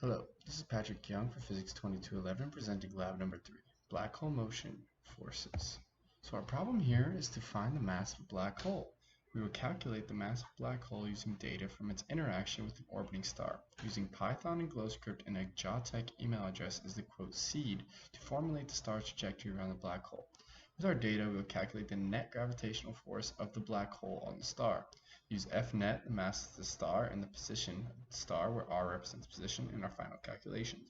Hello, this is Patrick Young for Physics 2211 presenting lab number 3, black hole motion forces. So our problem here is to find the mass of a black hole. We will calculate the mass of a black hole using data from its interaction with an orbiting star, using Python and GlowScript and a Gatech email address as the quote seed to formulate the star's trajectory around the black hole. With our data, we will calculate the net gravitational force of the black hole on the star. Use Fnet, the mass of the star, and the position of the star, where r represents position, in our final calculations.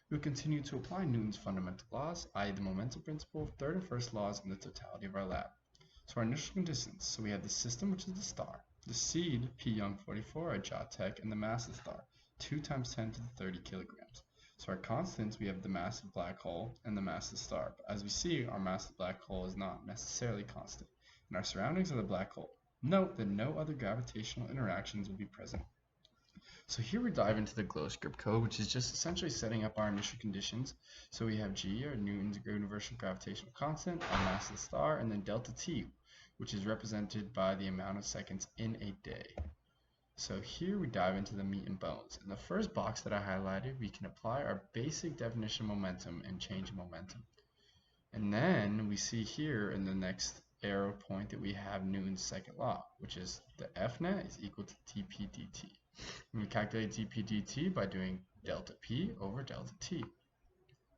We will continue to apply Newton's fundamental laws, i.e. the momentum principle, third and first laws, in the totality of our lab. So our initial conditions, so we have the system, which is the star, the seed, P Young 44 at Gatech, and the mass of the star, 2 times 10 to the 30 kilograms. So our constants, we have the mass of the black hole and the mass of the star. But as we see, our mass of the black hole is not necessarily constant, and our surroundings are the black hole. Note that no other gravitational interactions will be present. So here we dive into the GlowScript code, which is just essentially setting up our initial conditions. So we have G, or Newton's universal gravitational constant, our mass of the star, and then delta T, which is represented by the amount of seconds in a day. So here we dive into the meat and bones. In the first box that I highlighted, we can apply our basic definition of momentum and change momentum. And then we see here in the next arrow point that we have Newton's second law, which is the Fnet is equal to dp dt. And we calculate dp dt by doing delta p over delta t.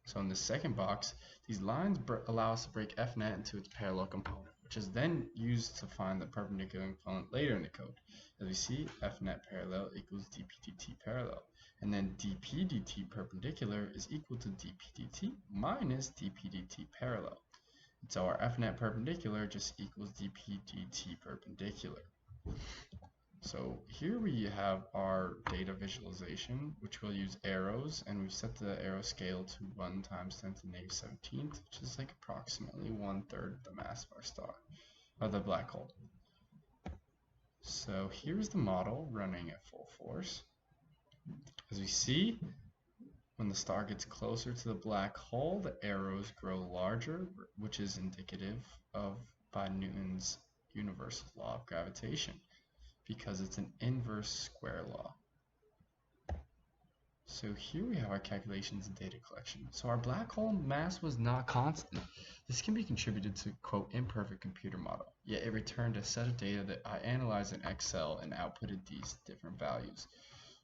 So in the second box, these lines allow us to break Fnet into its parallel component, which is then used to find the perpendicular component later in the code. As we see, Fnet parallel equals dp dt parallel. And then dp dt perpendicular is equal to dp dt minus dp dt parallel. And so our Fnet perpendicular just equals dp dt perpendicular. So here we have our data visualization, which will use arrows, and we've set the arrow scale to 1 times 10 to the negative 17th, which is like approximately 1/3 the mass of our star, of the black hole. So here's the model running at full force. As we see, when the star gets closer to the black hole, the arrows grow larger, which is indicative of by Newton's universal law of gravitation, because it's an inverse square law. So here we have our calculations and data collection. So our black hole mass was not constant. This can be contributed to quote imperfect computer model, yet it returned a set of data that I analyzed in Excel and outputted these different values.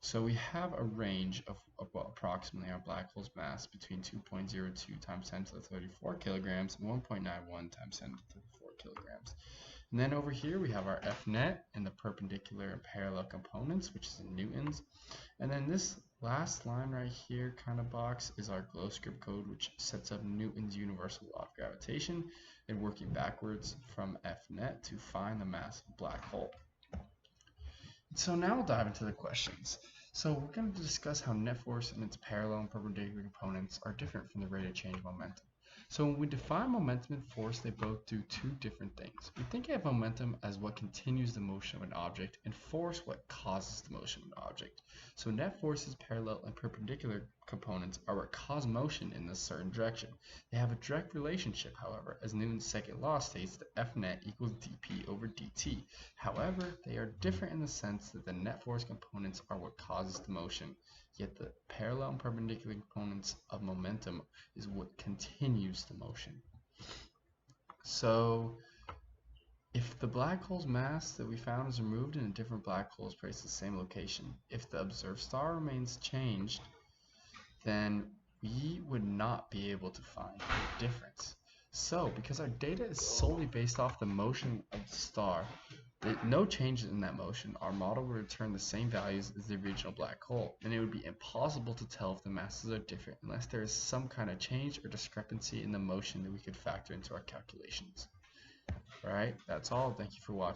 So we have a range of approximately our black hole's mass between 2.02 times 10 to the 34 kilograms and 1.91 times 10 to the 34 kilograms. And then over here we have our Fnet and the perpendicular and parallel components, which is in newtons. And then this last line right here kind of box is our GlowScript code, which sets up Newton's universal law of gravitation and working backwards from Fnet to find the mass of a black hole. So now we'll dive into the questions. So we're going to discuss how net force and its parallel and perpendicular components are different from the rate of change of momentum. So when we define momentum and force, they both do two different things. We think of momentum as what continues the motion of an object, and force what causes the motion of an object. So net force's parallel and perpendicular components are what cause motion in a certain direction. They have a direct relationship, however, as Newton's second law states that Fnet equals dp over dt. However, they are different in the sense that the net force components are what causes the motion, yet the parallel and perpendicular components of momentum is what continues the motion. So if the black hole's mass that we found is removed and a different black hole is placed at the same location, if the observed star remains changed, then we would not be able to find the difference. So because our data is solely based off the motion of the star, no changes in that motion, our model will return the same values as the original black hole, and it would be impossible to tell if the masses are different unless there is some kind of change or discrepancy in the motion that we could factor into our calculations. Alright, that's all. Thank you for watching.